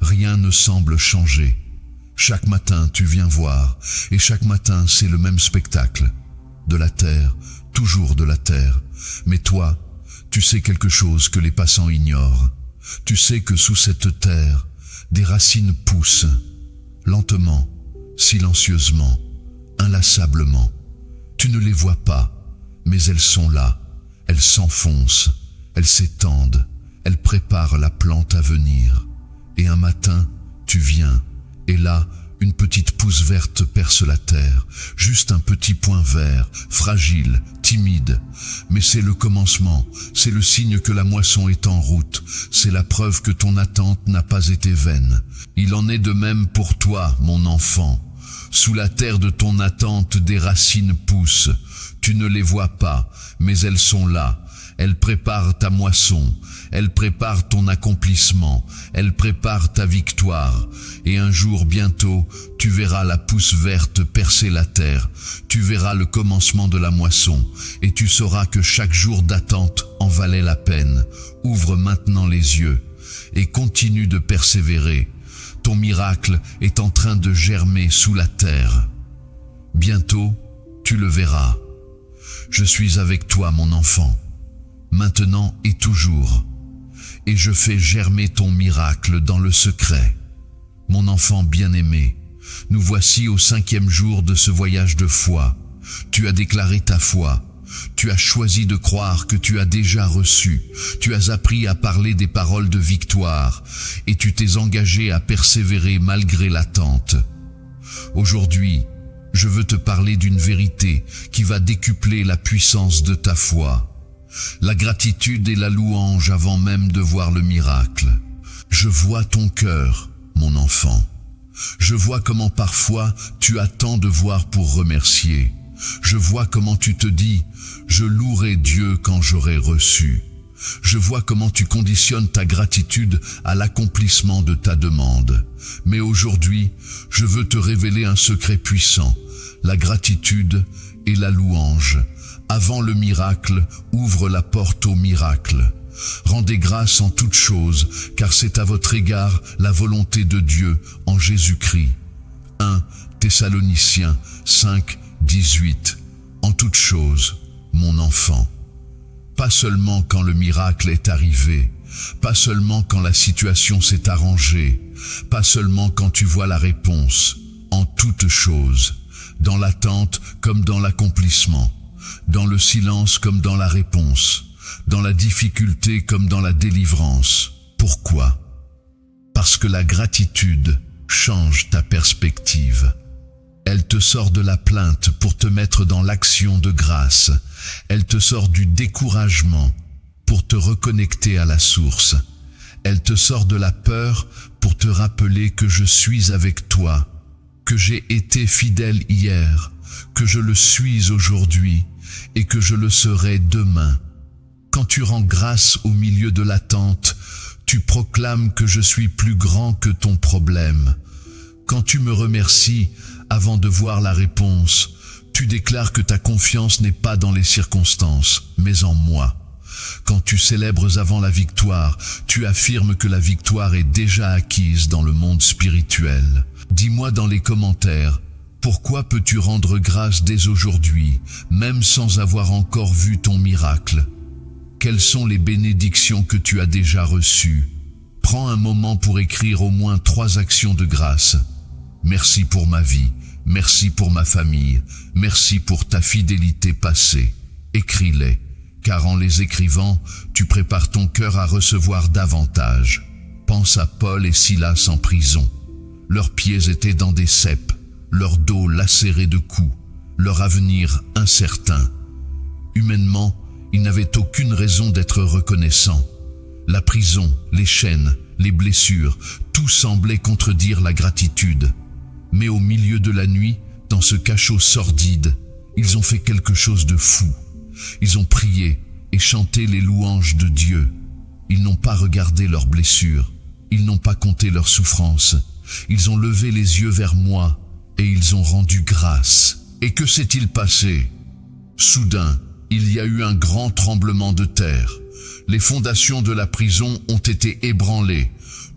Rien ne semble changer. Chaque matin, tu viens voir. Et chaque matin, c'est le même spectacle. De la terre, toujours de la terre. Mais toi, tu sais quelque chose que les passants ignorent. Tu sais que sous cette terre, des racines poussent, lentement, silencieusement, inlassablement. Tu ne les vois pas, mais elles sont là. Elles s'enfoncent, elles s'étendent, elles préparent la plante à venir. Et un matin, tu viens, et là, une petite pousse verte perce la terre, juste un petit point vert, fragile, timide. Mais c'est le commencement, c'est le signe que la moisson est en route, c'est la preuve que ton attente n'a pas été vaine. Il en est de même pour toi, mon enfant. Sous la terre de ton attente, des racines poussent. Tu ne les vois pas, mais elles sont là. Elles préparent ta moisson, elles préparent ton accomplissement, elles préparent ta victoire. Et un jour bientôt, tu verras la pousse verte percer la terre, tu verras le commencement de la moisson, et tu sauras que chaque jour d'attente en valait la peine. Ouvre maintenant les yeux, et continue de persévérer. Ton miracle est en train de germer sous la terre. Bientôt, tu le verras. Je suis avec toi, mon enfant. Maintenant et toujours, et je fais germer ton miracle dans le secret. Mon enfant bien-aimé, nous voici au 5e jour de ce voyage de foi. Tu as déclaré ta foi, tu as choisi de croire que tu as déjà reçu, tu as appris à parler des paroles de victoire, et tu t'es engagé à persévérer malgré l'attente. Aujourd'hui, je veux te parler d'une vérité qui va décupler la puissance de ta foi. La gratitude et la louange avant même de voir le miracle. Je vois ton cœur, mon enfant. Je vois comment parfois tu attends de voir pour remercier. Je vois comment tu te dis « Je louerai Dieu quand j'aurai reçu ». Je vois comment tu conditionnes ta gratitude à l'accomplissement de ta demande. Mais aujourd'hui, je veux te révéler un secret puissant, la gratitude et la louange. Avant le miracle, ouvre la porte au miracle. Rendez grâce en toutes choses, car c'est à votre égard la volonté de Dieu en Jésus-Christ. 1 Thessaloniciens 5, 18. En toutes choses, mon enfant. Pas seulement quand le miracle est arrivé, pas seulement quand la situation s'est arrangée, pas seulement quand tu vois la réponse, en toutes choses, dans l'attente comme dans l'accomplissement. Dans le silence comme dans la réponse, dans la difficulté comme dans la délivrance. Pourquoi? Parce que la gratitude change ta perspective. Elle te sort de la plainte pour te mettre dans l'action de grâce. Elle te sort du découragement pour te reconnecter à la source. Elle te sort de la peur pour te rappeler que je suis avec toi, que j'ai été fidèle hier, que je le suis aujourd'hui et que je le serai demain. Quand tu rends grâce au milieu de l'attente, tu proclames que je suis plus grand que ton problème. Quand tu me remercies avant de voir la réponse, tu déclares que ta confiance n'est pas dans les circonstances, mais en moi. Quand tu célèbres avant la victoire, tu affirmes que la victoire est déjà acquise dans le monde spirituel. Dis-moi dans les commentaires, pourquoi peux-tu rendre grâce dès aujourd'hui, même sans avoir encore vu ton miracle? Quelles sont les bénédictions que tu as déjà reçues? Prends un moment pour écrire au moins 3 actions de grâce. Merci pour ma vie, merci pour ma famille, merci pour ta fidélité passée. Écris-les car en les écrivant, tu prépares ton cœur à recevoir davantage. Pense à Paul et Silas en prison. Leurs pieds étaient dans des ceps, leur dos lacéré de coups, leur avenir incertain. Humainement, ils n'avaient aucune raison d'être reconnaissants. La prison, les chaînes, les blessures, tout semblait contredire la gratitude. Mais au milieu de la nuit, dans ce cachot sordide, ils ont fait quelque chose de fou. Ils ont prié et chanté les louanges de Dieu. Ils n'ont pas regardé leurs blessures. Ils n'ont pas compté leurs souffrances. Ils ont levé les yeux vers moi et ils ont rendu grâce. Et que s'est-il passé? Soudain, il y a eu un grand tremblement de terre. Les fondations de la prison ont été ébranlées.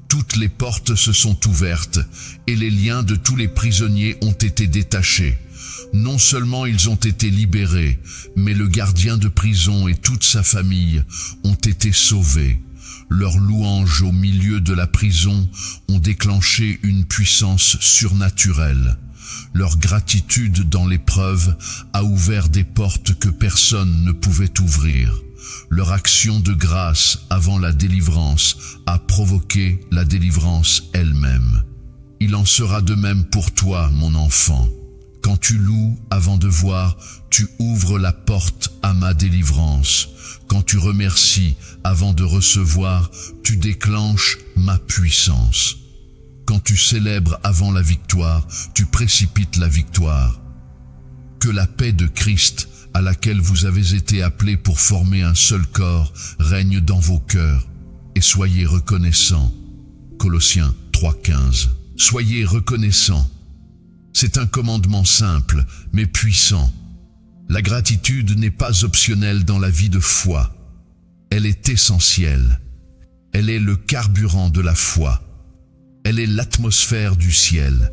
Toutes les portes se sont ouvertes et les liens de tous les prisonniers ont été détachés. Non seulement ils ont été libérés, mais le gardien de prison et toute sa famille ont été sauvés. Leurs louanges au milieu de la prison ont déclenché une puissance surnaturelle. Leur gratitude dans l'épreuve a ouvert des portes que personne ne pouvait ouvrir. Leur action de grâce avant la délivrance a provoqué la délivrance elle-même. Il en sera de même pour toi, mon enfant. Quand tu loues avant de voir, tu ouvres la porte à ma délivrance. Quand tu remercies avant de recevoir, tu déclenches ma puissance. Quand tu célèbres avant la victoire, tu précipites la victoire. Que la paix de Christ, à laquelle vous avez été appelés pour former un seul corps, règne dans vos cœurs, et soyez reconnaissants. Colossiens 3,15. Soyez reconnaissants. C'est un commandement simple, mais puissant. La gratitude n'est pas optionnelle dans la vie de foi. Elle est essentielle. Elle est le carburant de la foi. Elle est l'atmosphère du ciel.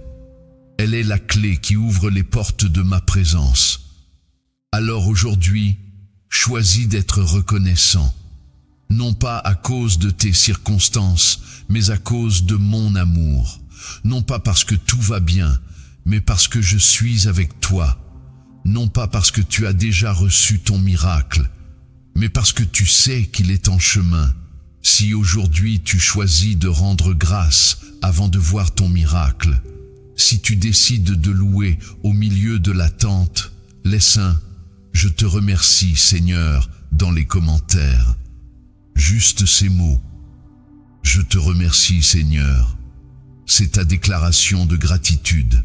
Elle est la clé qui ouvre les portes de ma présence. Alors aujourd'hui, choisis d'être reconnaissant. Non pas à cause de tes circonstances, mais à cause de mon amour. Non pas parce que tout va bien, mais parce que je suis avec toi. Non pas parce que tu as déjà reçu ton miracle, mais parce que tu sais qu'il est en chemin. Si aujourd'hui tu choisis de rendre grâce avant de voir ton miracle, si tu décides de louer au milieu de l'attente, laisse un « Je te remercie, Seigneur » dans les commentaires. Juste ces mots. « Je te remercie, Seigneur ». C'est ta déclaration de gratitude.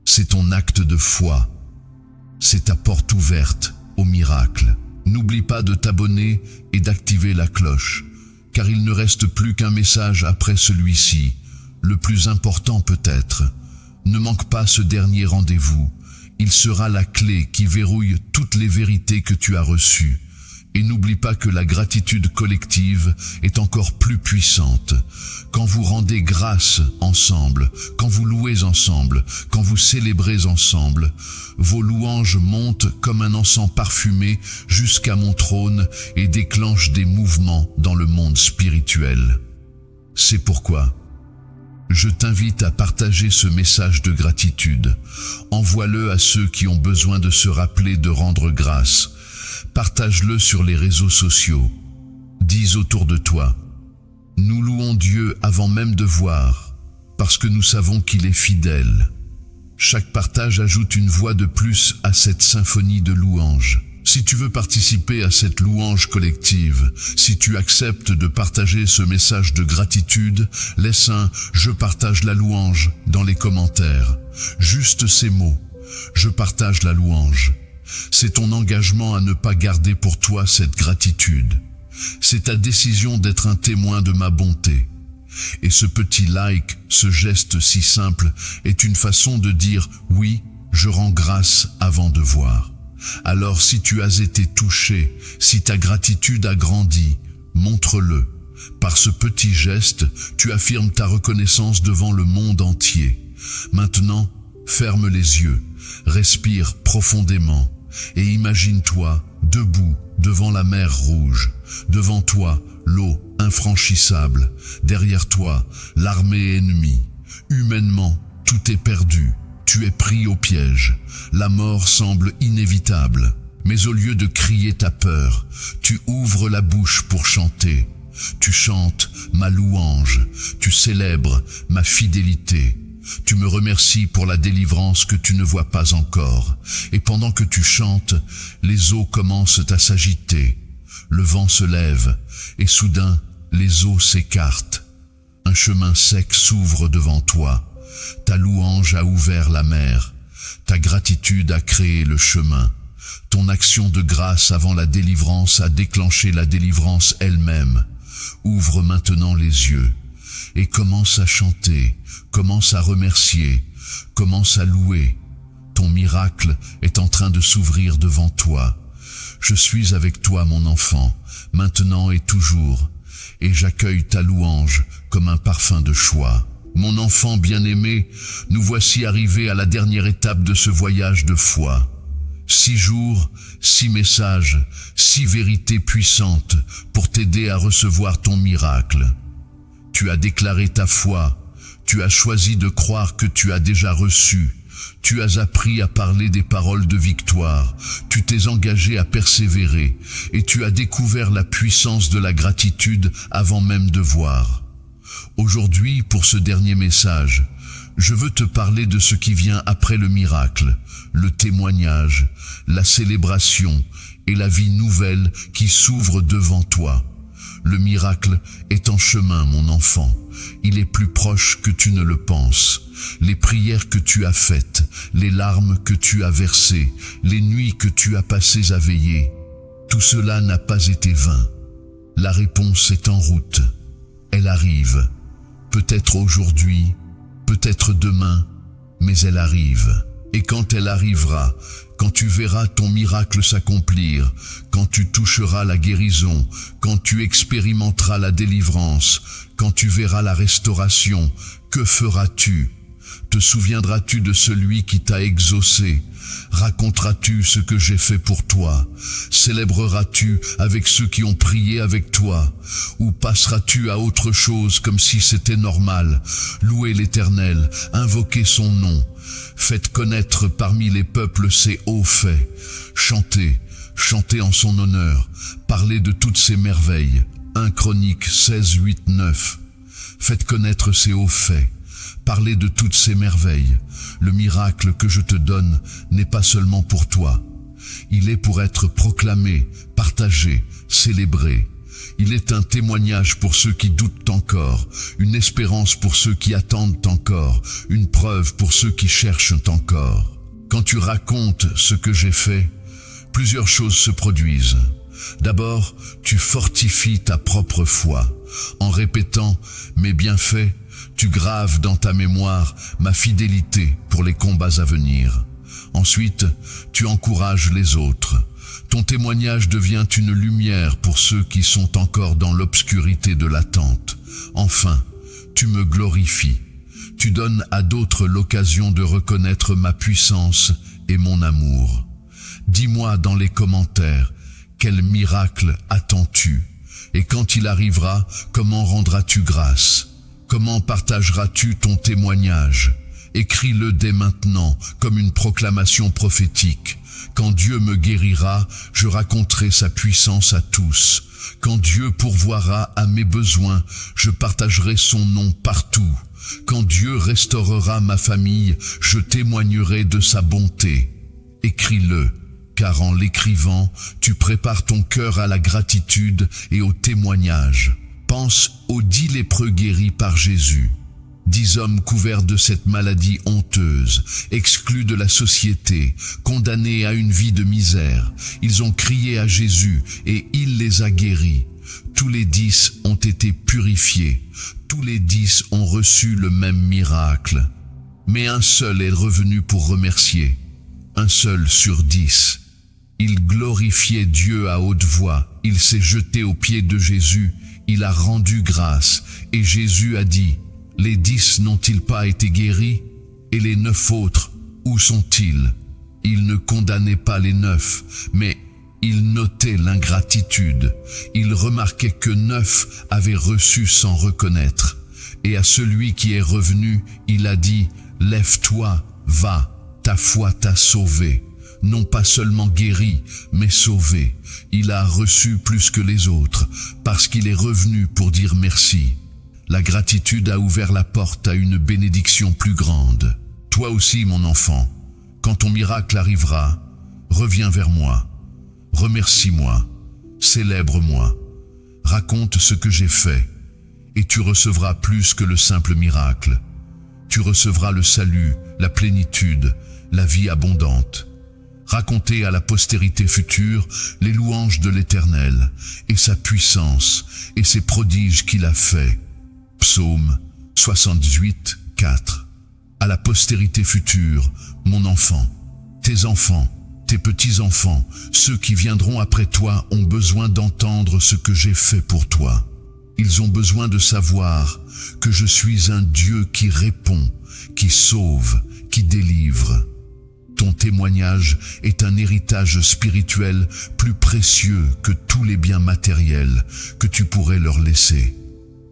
C'est ton acte de foi. C'est ta porte ouverte au miracle. N'oublie pas de t'abonner et d'activer la cloche, car il ne reste plus qu'un message après celui-ci, le plus important peut-être. Ne manque pas ce dernier rendez-vous. Il sera la clé qui verrouille toutes les vérités que tu as reçues. Et n'oublie pas que la gratitude collective est encore plus puissante. Quand vous rendez grâce ensemble, quand vous louez ensemble, quand vous célébrez ensemble, vos louanges montent comme un encens parfumé jusqu'à mon trône et déclenchent des mouvements dans le monde spirituel. C'est pourquoi je t'invite à partager ce message de gratitude. Envoie-le à ceux qui ont besoin de se rappeler de rendre grâce. Partage-le sur les réseaux sociaux. Dis autour de toi. Nous louons Dieu avant même de voir, parce que nous savons qu'il est fidèle. Chaque partage ajoute une voix de plus à cette symphonie de louanges. Si tu veux participer à cette louange collective, si tu acceptes de partager ce message de gratitude, laisse un « Je partage la louange » dans les commentaires. Juste ces mots. Je partage la louange. C'est ton engagement à ne pas garder pour toi cette gratitude. C'est ta décision d'être un témoin de ma bonté. Et ce petit like, ce geste si simple, est une façon de dire « Oui, je rends grâce avant de voir ». Alors si tu as été touché, si ta gratitude a grandi, montre-le. Par ce petit geste, tu affirmes ta reconnaissance devant le monde entier. Maintenant, ferme les yeux, respire profondément et imagine-toi debout devant la mer Rouge. Devant toi, l'eau infranchissable. Derrière toi, l'armée ennemie. Humainement, tout est perdu. Tu es pris au piège. La mort semble inévitable. Mais au lieu de crier ta peur, tu ouvres la bouche pour chanter. Tu chantes ma louange, tu célèbres ma fidélité. Tu me remercies pour la délivrance que tu ne vois pas encore. Et pendant que tu chantes, les eaux commencent à s'agiter. Le vent se lève, et soudain, les eaux s'écartent. Un chemin sec s'ouvre devant toi. Ta louange a ouvert la mer. Ta gratitude a créé le chemin. Ton action de grâce avant la délivrance a déclenché la délivrance elle-même. Ouvre maintenant les yeux et commence à chanter, commence à remercier, commence à louer. Ton miracle est en train de s'ouvrir devant toi. Je suis avec toi, mon enfant, maintenant et toujours, et j'accueille ta louange comme un parfum de choix. Mon enfant bien-aimé, nous voici arrivés à la dernière étape de ce voyage de foi. 6 jours, 6 messages, 6 vérités puissantes pour t'aider à recevoir ton miracle. Tu as déclaré ta foi, tu as choisi de croire que tu as déjà reçu, tu as appris à parler des paroles de victoire, tu t'es engagé à persévérer et tu as découvert la puissance de la gratitude avant même de voir. Aujourd'hui, pour ce dernier message, je veux te parler de ce qui vient après le miracle, le témoignage, la célébration et la vie nouvelle qui s'ouvre devant toi. Le miracle est en chemin, mon enfant. Il est plus proche que tu ne le penses. Les prières que tu as faites, les larmes que tu as versées, les nuits que tu as passées à veiller, tout cela n'a pas été vain. La réponse est en route. Elle arrive. Peut-être aujourd'hui, peut-être demain, mais elle arrive. Et quand elle arrivera, quand tu verras ton miracle s'accomplir, quand tu toucheras la guérison, quand tu expérimenteras la délivrance, quand tu verras la restauration, que feras-tu? Te souviendras-tu de celui qui t'a exaucé? Raconteras-tu ce que j'ai fait pour toi? Célébreras-tu avec ceux qui ont prié avec toi? Ou passeras-tu à autre chose comme si c'était normal? Louez l'Éternel, invoquez son nom. Faites connaître parmi les peuples ses hauts faits. Chantez, chantez en son honneur. Parlez de toutes ses merveilles. 1 Chroniques 16, 8, 9. Faites connaître ses hauts faits. Parlez de toutes ces merveilles. Le miracle que je te donne n'est pas seulement pour toi. Il est pour être proclamé, partagé, célébré. Il est un témoignage pour ceux qui doutent encore, une espérance pour ceux qui attendent encore, une preuve pour ceux qui cherchent encore. Quand tu racontes ce que j'ai fait, plusieurs choses se produisent. D'abord, tu fortifies ta propre foi. En répétant mes bienfaits, tu graves dans ta mémoire ma fidélité pour les combats à venir. Ensuite, tu encourages les autres. Ton témoignage devient une lumière pour ceux qui sont encore dans l'obscurité de l'attente. Enfin, tu me glorifies. Tu donnes à d'autres l'occasion de reconnaître ma puissance et mon amour. Dis-moi dans les commentaires, quel miracle attends-tu? Et quand il arrivera, comment rendras-tu grâce? Comment partageras-tu ton témoignage? Écris-le dès maintenant comme une proclamation prophétique. Quand Dieu me guérira, je raconterai sa puissance à tous. Quand Dieu pourvoira à mes besoins, je partagerai son nom partout. Quand Dieu restaurera ma famille, je témoignerai de sa bonté. Écris-le, car en l'écrivant, tu prépares ton cœur à la gratitude et au témoignage. Pense aux 10 lépreux guéris par Jésus. 10 hommes couverts de cette maladie honteuse, exclus de la société, condamnés à une vie de misère. Ils ont crié à Jésus et il les a guéris. Tous les 10 ont été purifiés. Tous les 10 ont reçu le même miracle. Mais un seul est revenu pour remercier. Un seul sur 10. Il glorifiait Dieu à haute voix. Il s'est jeté aux pieds de Jésus. Il a rendu grâce. Et Jésus a dit: les 10 n'ont-ils pas été guéris? Et les 9 autres, où sont-ils? Il ne condamnait pas les 9, mais il notait l'ingratitude. Il remarquait que 9 avaient reçu sans reconnaître. Et à celui qui est revenu, il a dit: lève-toi, va, ta foi t'a sauvé. non pas seulement guéri, mais sauvé. Il a reçu plus que les autres, parce qu'il est revenu pour dire merci. La gratitude a ouvert la porte à une bénédiction plus grande. Toi aussi, mon enfant, quand ton miracle arrivera, reviens vers moi, remercie-moi, célèbre-moi, raconte ce que j'ai fait, et tu recevras plus que le simple miracle. Tu recevras le salut, la plénitude, la vie abondante. Racontez à la postérité future les louanges de l'Éternel, et sa puissance, et ses prodiges qu'il a faits. Psaume 78, 4. À la postérité future, mon enfant, tes petits-enfants, ceux qui viendront après toi ont besoin d'entendre ce que j'ai fait pour toi. Ils ont besoin de savoir que je suis un Dieu qui répond, qui sauve, qui délivre. Ton témoignage est un héritage spirituel plus précieux que tous les biens matériels que tu pourrais leur laisser.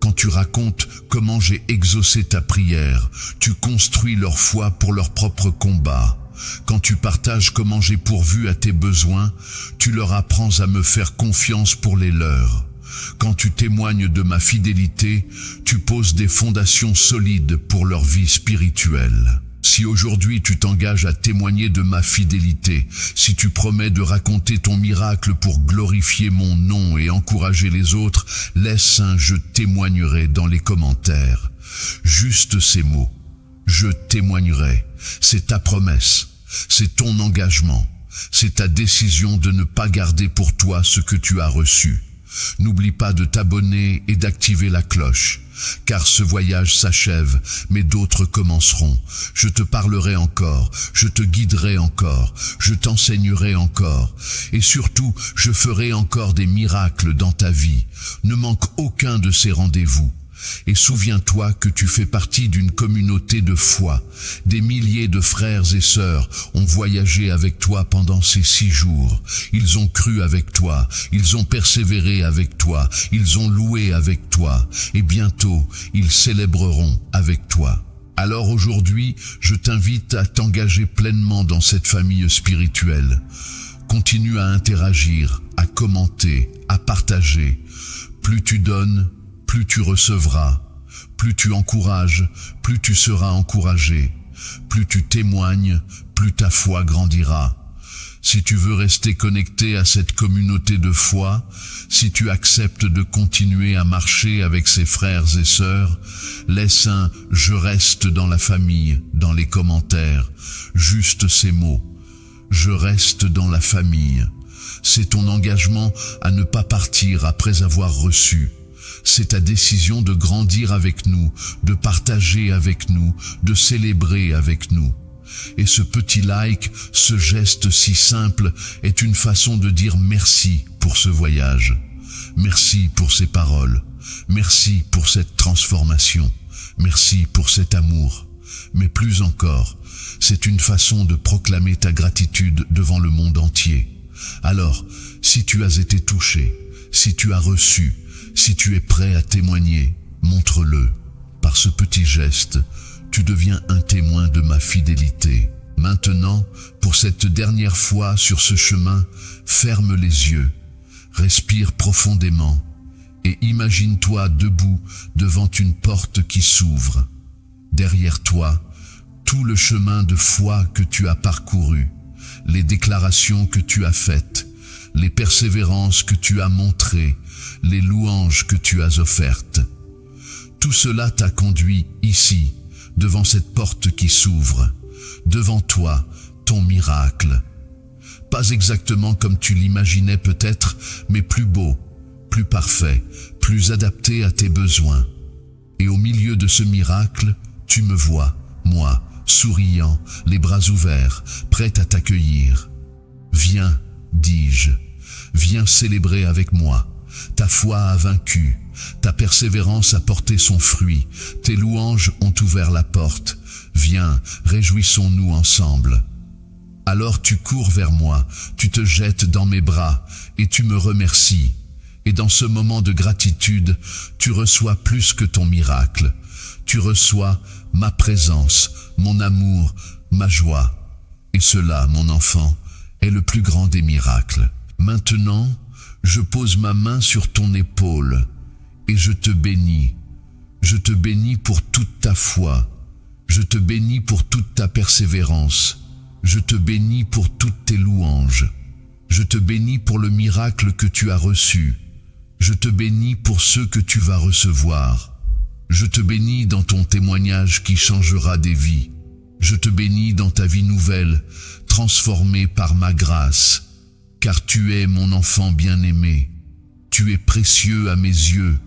Quand tu racontes comment j'ai exaucé ta prière, tu construis leur foi pour leur propre combat. Quand tu partages comment j'ai pourvu à tes besoins, tu leur apprends à me faire confiance pour les leurs. Quand tu témoignes de ma fidélité, tu poses des fondations solides pour leur vie spirituelle. Si aujourd'hui tu t'engages à témoigner de ma fidélité, si tu promets de raconter ton miracle pour glorifier mon nom et encourager les autres, laisse un « je témoignerai » dans les commentaires. Juste ces mots. Je témoignerai. C'est ta promesse. C'est ton engagement. C'est ta décision de ne pas garder pour toi ce que tu as reçu. N'oublie pas de t'abonner et d'activer la cloche, car ce voyage s'achève, mais d'autres commenceront. Je te parlerai encore, je te guiderai encore, je t'enseignerai encore, et surtout, je ferai encore des miracles dans ta vie. Ne manque aucun de ces rendez-vous. Et souviens-toi que tu fais partie d'une communauté de foi. Des milliers de frères et sœurs ont voyagé avec toi pendant ces 6 jours. Ils ont cru avec toi, ils ont persévéré avec toi, ils ont loué avec toi, et bientôt ils célébreront avec toi. Alors aujourd'hui, je t'invite à t'engager pleinement dans cette famille spirituelle. Continue à interagir, à commenter, à partager. Plus tu donnes, plus tu recevras, plus tu encourages, plus tu seras encouragé, plus tu témoignes, plus ta foi grandira. Si tu veux rester connecté à cette communauté de foi, si tu acceptes de continuer à marcher avec ses frères et sœurs, laisse un « je reste dans la famille » dans les commentaires. Juste ces mots. Je reste dans la famille. C'est ton engagement à ne pas partir après avoir reçu. C'est ta décision de grandir avec nous, de partager avec nous, de célébrer avec nous. Et ce petit like, ce geste si simple, est une façon de dire merci pour ce voyage. Merci pour ces paroles. Merci pour cette transformation. Merci pour cet amour. Mais plus encore, c'est une façon de proclamer ta gratitude devant le monde entier. Alors, si tu as été touché, si tu as reçu, si tu es prêt à témoigner, montre-le. Par ce petit geste, tu deviens un témoin de ma fidélité. Maintenant, pour cette dernière fois sur ce chemin, ferme les yeux, respire profondément et imagine-toi debout devant une porte qui s'ouvre. Derrière toi, tout le chemin de foi que tu as parcouru, les déclarations que tu as faites, les persévérances que tu as montrées, les louanges que tu as offertes. Tout cela t'a conduit ici, devant cette porte qui s'ouvre, devant toi, ton miracle. Pas exactement comme tu l'imaginais peut-être, mais plus beau, plus parfait, plus adapté à tes besoins. Et au milieu de ce miracle, tu me vois, moi, souriant, les bras ouverts, prêt à t'accueillir. Viens, dis-je, viens célébrer avec moi. Ta foi a vaincu, ta persévérance a porté son fruit, tes louanges ont ouvert la porte. Viens, réjouissons-nous ensemble. Alors tu cours vers moi, tu te jettes dans mes bras et tu me remercies. Et dans ce moment de gratitude, tu reçois plus que ton miracle. Tu reçois ma présence, mon amour, ma joie. Et cela, mon enfant, est le plus grand des miracles. Maintenant, je pose ma main sur ton épaule et je te bénis. Je te bénis pour toute ta foi. Je te bénis pour toute ta persévérance. Je te bénis pour toutes tes louanges. Je te bénis pour le miracle que tu as reçu. Je te bénis pour ceux que tu vas recevoir. Je te bénis dans ton témoignage qui changera des vies. Je te bénis dans ta vie nouvelle, transformée par ma grâce. Car tu es mon enfant bien-aimé. Tu es précieux à mes yeux.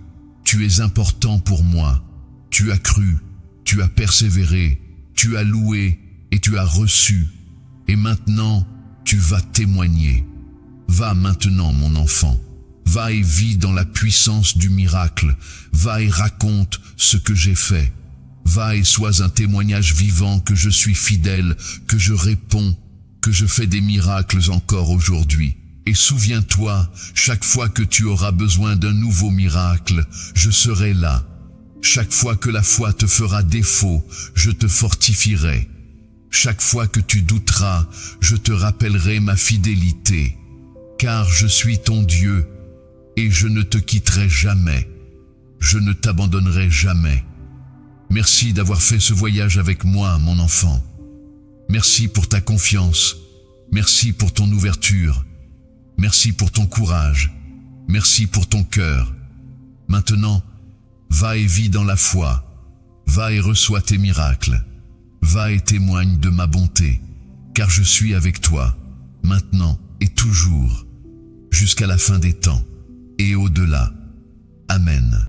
Tu es important pour moi. Tu as cru, tu as persévéré, tu as loué et tu as reçu. Et maintenant, tu vas témoigner. Va maintenant, mon enfant. Va et vis dans la puissance du miracle. Va et raconte ce que j'ai fait. Va et sois un témoignage vivant que je suis fidèle, que je réponds, que je fais des miracles encore aujourd'hui. Et souviens-toi, chaque fois que tu auras besoin d'un nouveau miracle, je serai là. Chaque fois que la foi te fera défaut, je te fortifierai. Chaque fois que tu douteras, je te rappellerai ma fidélité. Car je suis ton Dieu, et je ne te quitterai jamais. Je ne t'abandonnerai jamais. Merci d'avoir fait ce voyage avec moi, mon enfant. Merci pour ta confiance. Merci pour ton ouverture. Merci pour ton courage. Merci pour ton cœur. Maintenant, va et vis dans la foi. Va et reçois tes miracles. Va et témoigne de ma bonté, car je suis avec toi, maintenant et toujours, jusqu'à la fin des temps, et au-delà. Amen.